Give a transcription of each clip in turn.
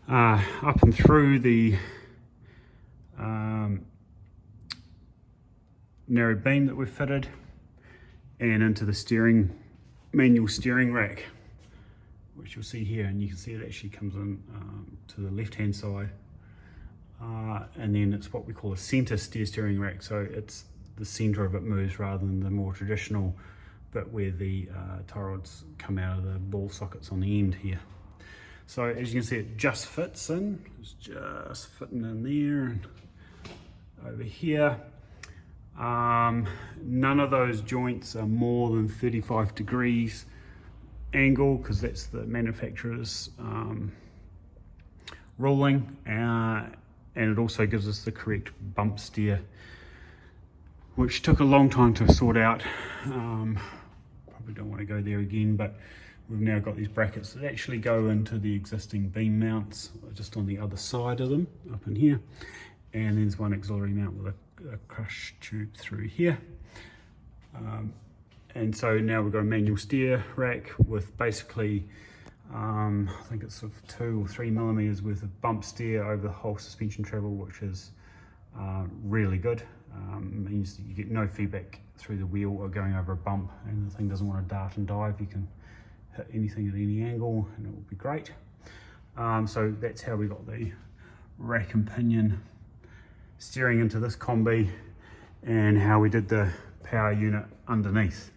up and through the narrow beam that we've fitted and into the manual steering rack, which you'll see here, and you can see it actually comes in to the left hand side, and then it's what we call a center steering rack, so it's the center of it moves rather than the more traditional bit where the tie rods come out of the ball sockets on the end here. So as you can see, it just fits in, it's just fitting in there and over here. None of those joints are more than 35 degrees angle, because that's the manufacturer's ruling, and it also gives us the correct bump steer, which took a long time to sort out. Probably don't want to go there again, but we've now got these brackets that actually go into the existing beam mounts just on the other side of them up in here, and there's one auxiliary mount with a crush tube through here. And so now we've got a manual steer rack with basically I think it's sort of 2 or 3 millimeters worth of bump steer over the whole suspension travel, which is really good. Means that you get no feedback through the wheel or going over a bump, and the thing doesn't want to dart and dive. You can hit anything at any angle and it will be great. So that's how we got the rack and pinion steering into this combi, and how we did the power unit underneath.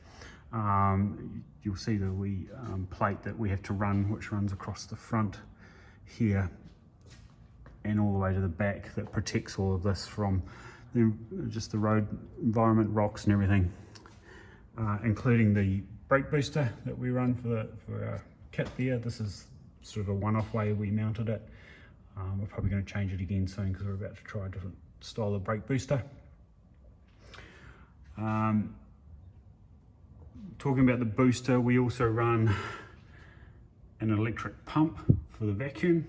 You'll see the wee plate that we have to run, which runs across the front here and all the way to the back, that protects all of this from just the road environment, rocks and everything, including the brake booster that we run for our kit there. This is sort of a one-off way we mounted it. We're probably going to change it again soon, because we're about to try a different style of brake booster. Talking about the booster, we also run an electric pump for the vacuum.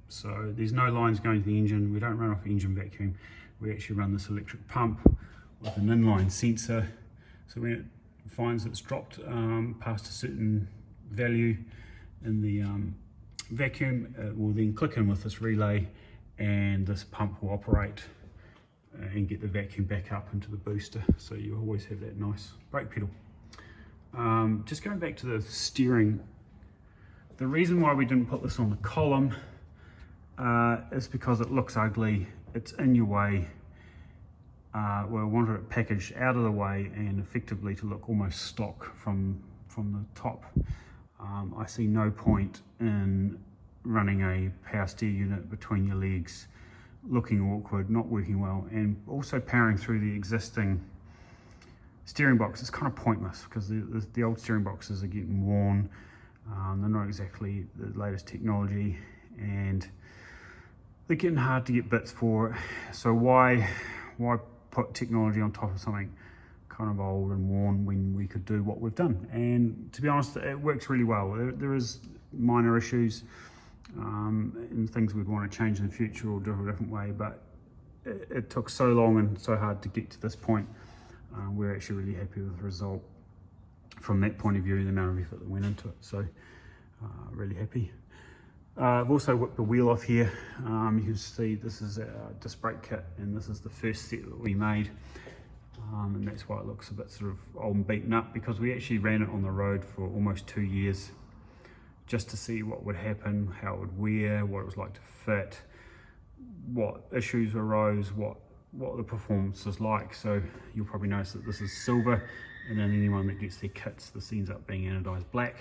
So there's no lines going to the engine. We don't run off engine vacuum. We actually run this electric pump with an inline sensor. So when it finds it's dropped past a certain value in the vacuum, it will then click in with this relay, and this pump will operate and get the vacuum back up into the booster. So you always have that nice brake pedal. Just going back to the steering, the reason why we didn't put this on the column is because it looks ugly. It's in your way. We wanted it packaged out of the way and effectively to look almost stock from the top. I see no point in running a power steer unit between your legs, looking awkward, not working well, and also powering through the existing steering box is kind of pointless, because the old steering boxes are getting worn. They're not exactly the latest technology, and they're getting hard to get bits for. So why put technology on top of something kind of old and worn when we could do what we've done? And to be honest, it works really well. There is minor issues and things we'd want to change in the future or do it a different way, but it took so long and so hard to get to this point. We're actually really happy with the result from that point of view, the amount of effort that went into it. So really happy. I've also whipped the wheel off here. You can see this is our disc brake kit, and this is the first set that we made, and that's why it looks a bit sort of old and beaten up, because we actually ran it on the road for almost 2 years just to see what would happen, how it would wear, what it was like to fit, what issues arose, what the performance is like. So you'll probably notice that this is silver, and then anyone that gets their kits, this ends up being anodized black.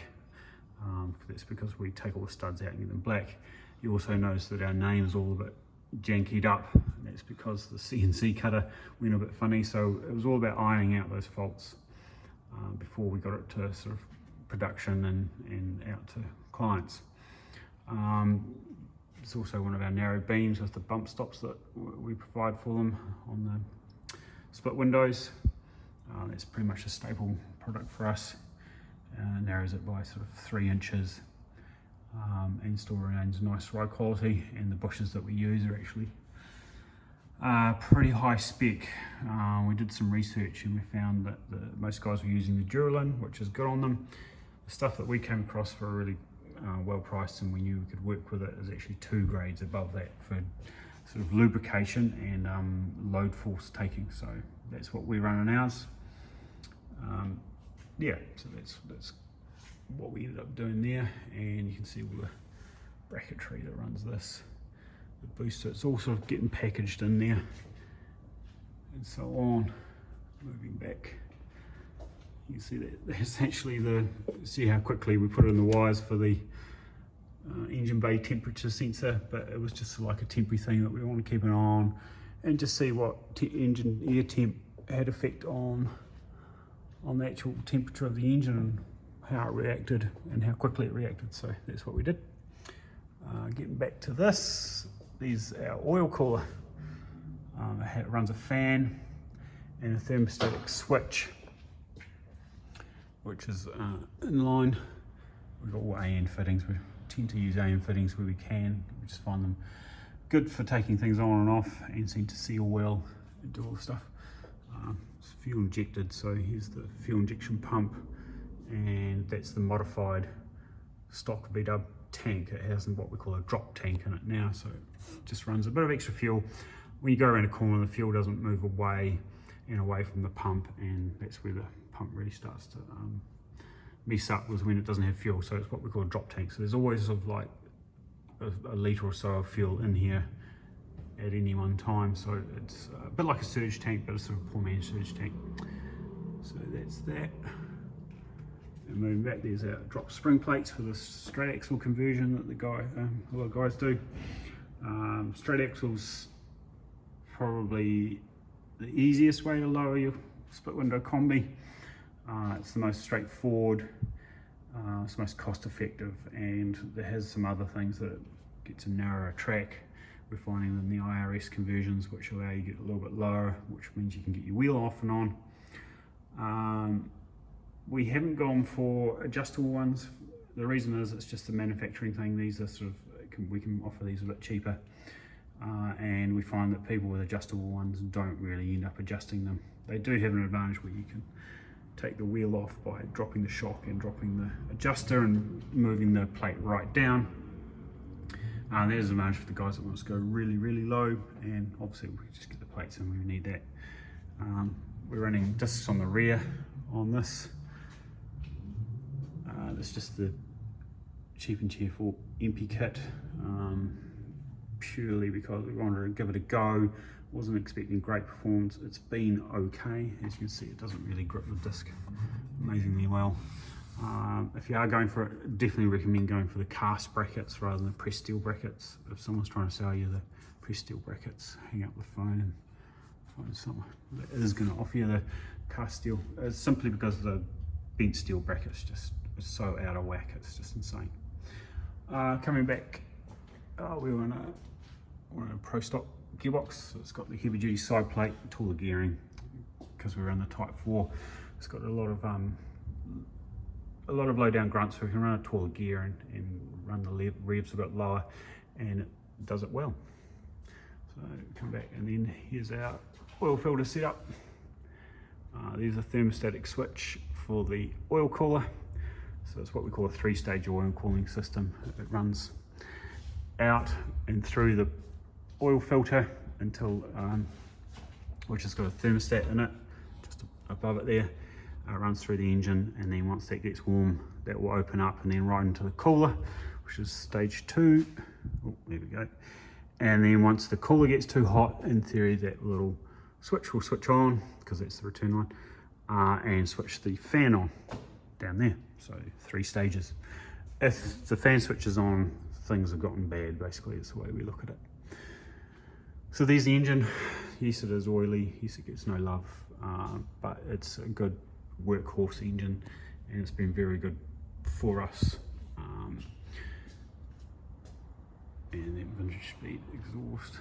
That's because we take all the studs out and get them black. You also notice that our name is all a bit jankied up, and that's because the CNC cutter went a bit funny. So it was all about ironing out those faults before we got it to sort of production and out to clients. It's also one of our narrow beams with the bump stops that we provide for them on the split windows. It's pretty much a staple product for us. Narrows it by sort of 3 inches, and still remains nice ride quality, and the bushes that we use are actually pretty high spec. We did some research and we found that most guys were using the Duralin, which is good on them. The stuff that we came across for a really well priced, and we knew we could work with it, is actually 2 grades above that for sort of lubrication and load force taking. So that's what we run on ours. Yeah, so that's what we ended up doing there, and you can see all the bracketry that runs this, the booster. It's all sort of getting packaged in there and so on. Moving back, you can see that that's actually see how quickly we put in the wires for the engine bay temperature sensor, but it was just like a temporary thing that we want to keep an eye on and just see what engine air temp had effect on the actual temperature of the engine and how it reacted and how quickly it reacted. So that's what we did. Getting back to this, there's our oil cooler. It runs a fan and a thermostatic switch, which is in line. We've got all AN fittings. We tend to use AN fittings where we can. We just find them good for taking things on and off and seem to seal well and do all the stuff. It's fuel injected, so here's the fuel injection pump, and that's the modified stock VW tank. It has what we call a drop tank in it now, so it just runs a bit of extra fuel. When you go around a corner, the fuel doesn't move away from the pump, and that's where the pump really starts to mess up, was when it doesn't have fuel. So it's what we call a drop tank. So there's always sort of like a litre or so of fuel in here at any one time. So it's a bit like a surge tank, but a sort of poor man's surge tank. So that's that. And moving back, there's our drop spring plates for the straight axle conversion that a lot of guys do. Straight axles probably the easiest way to lower your split window combi. It's the most straightforward, it's the most cost effective, and it has some other things that it gets a narrower track. We're finding in the IRS conversions, which allow you to get a little bit lower, which means you can get your wheel off and on. We haven't gone for adjustable ones. The reason is it's just a manufacturing thing. These are sort of, we can offer these a bit cheaper. And we find that people with adjustable ones don't really end up adjusting them. They do have an advantage where you can take the wheel off by dropping the shock and dropping the adjuster and moving the plate right down. There's an advantage for the guys that want to go really, really low, and obviously we just get the plates and we need that. We're running discs on the rear on this. It's just the cheap and cheerful MP kit, purely because we wanted to give it a go. Wasn't expecting great performance. It's been okay. As you can see, it doesn't really grip the disc amazingly well. If you are going for it, definitely recommend going for the cast brackets rather than the pressed steel brackets. If someone's trying to sell you the pressed steel brackets, hang up the phone and find someone that is going to offer you the cast steel. It's simply because the bent steel brackets just is so out of whack. It's just insane. Coming back, we want a Pro Stock gearbox. So it's got the heavy duty side plate, taller gearing, because we're in the Type 4. It's got a lot of low down grunts, so we can run a taller gear and run the revs a bit lower, and it does it well. So come back, and then here's our oil filter setup. There's a thermostatic switch for the oil cooler. So it's what we call a 3-stage oil cooling system. It runs out and through the oil filter until, which has got a thermostat in it, just above it there. Runs through the engine, and then once that gets warm, that will open up and then right into the cooler, which is stage 2. Oh, there we go. And then once the cooler gets too hot, in theory, that little switch will switch on, because that's the return line, and switch the fan on down there. So 3 stages. If the fan switches on, things have gotten bad, basically. It's the way we look at it. So there's the engine. Yes, it is oily. Yes, it gets no love, but it's a good workhorse engine, and it's been very good for us. And then vintage speed exhaust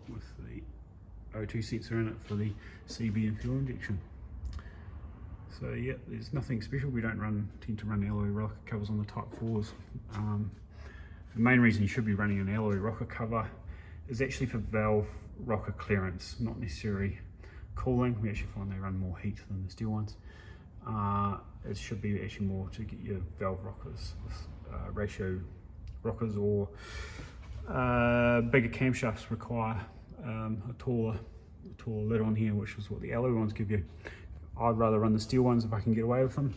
with the O2 sensor in it for the CB and fuel injection. So yeah, there's nothing special. We don't tend to run alloy rocker covers on the Type 4s. The main reason you should be running an alloy rocker cover is actually for valve rocker clearance, not necessarily cooling. We actually find they run more heat than the steel ones. It should be actually more to get your valve rockers ratio rockers or bigger camshafts require a taller lid on here, which is what the alloy ones give you. I'd rather run the steel ones if I can get away with them,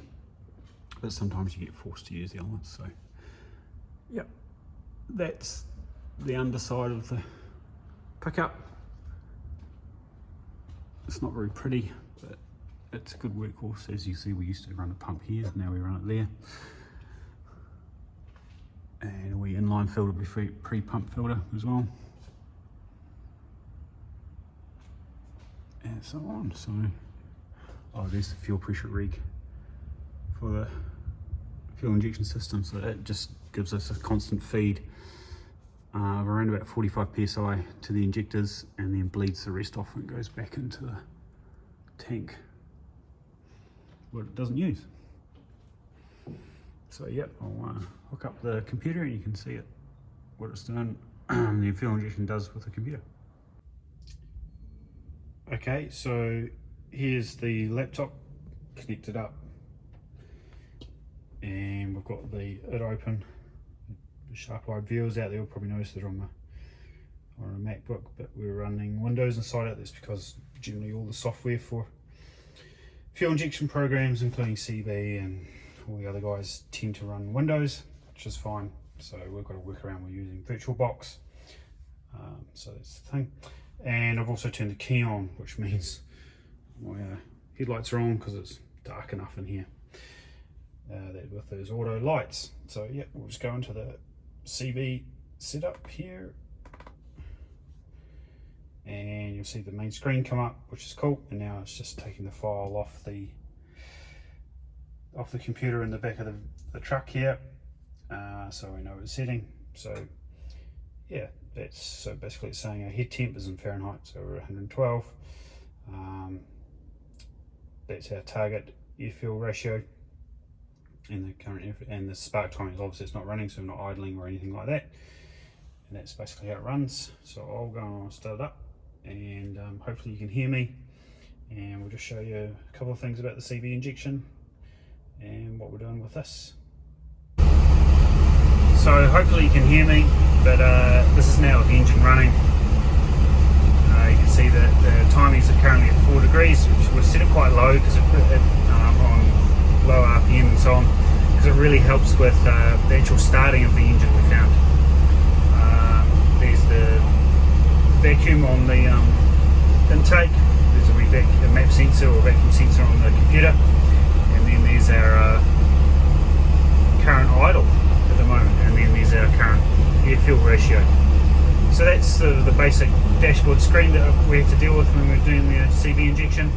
but sometimes you get forced to use the other ones. So yep, that's the underside of the pickup. It's not very pretty, but it's a good workhorse. As you see, we used to run a pump here, now we run it there. And we inline filter before pre-pump filter as well. And so on. So, oh, there's the fuel pressure rig for the fuel injection system. So that just gives us a constant feed of around about 45 psi to the injectors, and then bleeds the rest off and goes back into the tank, what it doesn't use. So yep, I'll hook up the computer and you can see it, what it's doing, the fuel injection does with the computer. Okay, so here's the laptop connected up, and we've got it open. The sharp-eyed viewers out there will probably notice that on a MacBook, but we're running Windows inside it. That's because generally all the software for fuel injection programs, including CB and all the other guys, tend to run Windows, which is fine. So we've got a workaround. We're using VirtualBox, so that's the thing. And I've also turned the key on, which means my headlights are on because it's dark enough in here with those auto lights. So yeah, we'll just go into the CB setup here, and you'll see the main screen come up, which is cool. And now it's just taking the file off the computer in the back of the truck here, so we know it's setting. So yeah, so basically it's saying our head temp is in Fahrenheit, so we're 112. That's our target air fuel ratio, and the current and the spark timing is obviously it's not running, so we're not idling or anything like that. And that's basically how it runs. So I'll go and start it up, and hopefully you can hear me, and we'll just show you a couple of things about the CB injection and what we're doing with this. So hopefully you can hear me, but this is now with the engine running. You can see that the timings are currently at 4 degrees, which we've set it quite low because it on low RPM and so on, because it really helps with the actual starting of the engine. We found there's the vacuum on the intake, there's a map sensor or vacuum sensor on the computer, and then there's our current idle at the moment, and then there's our current air fuel ratio. So that's the basic dashboard screen that we had to deal with when we were doing the CB injection.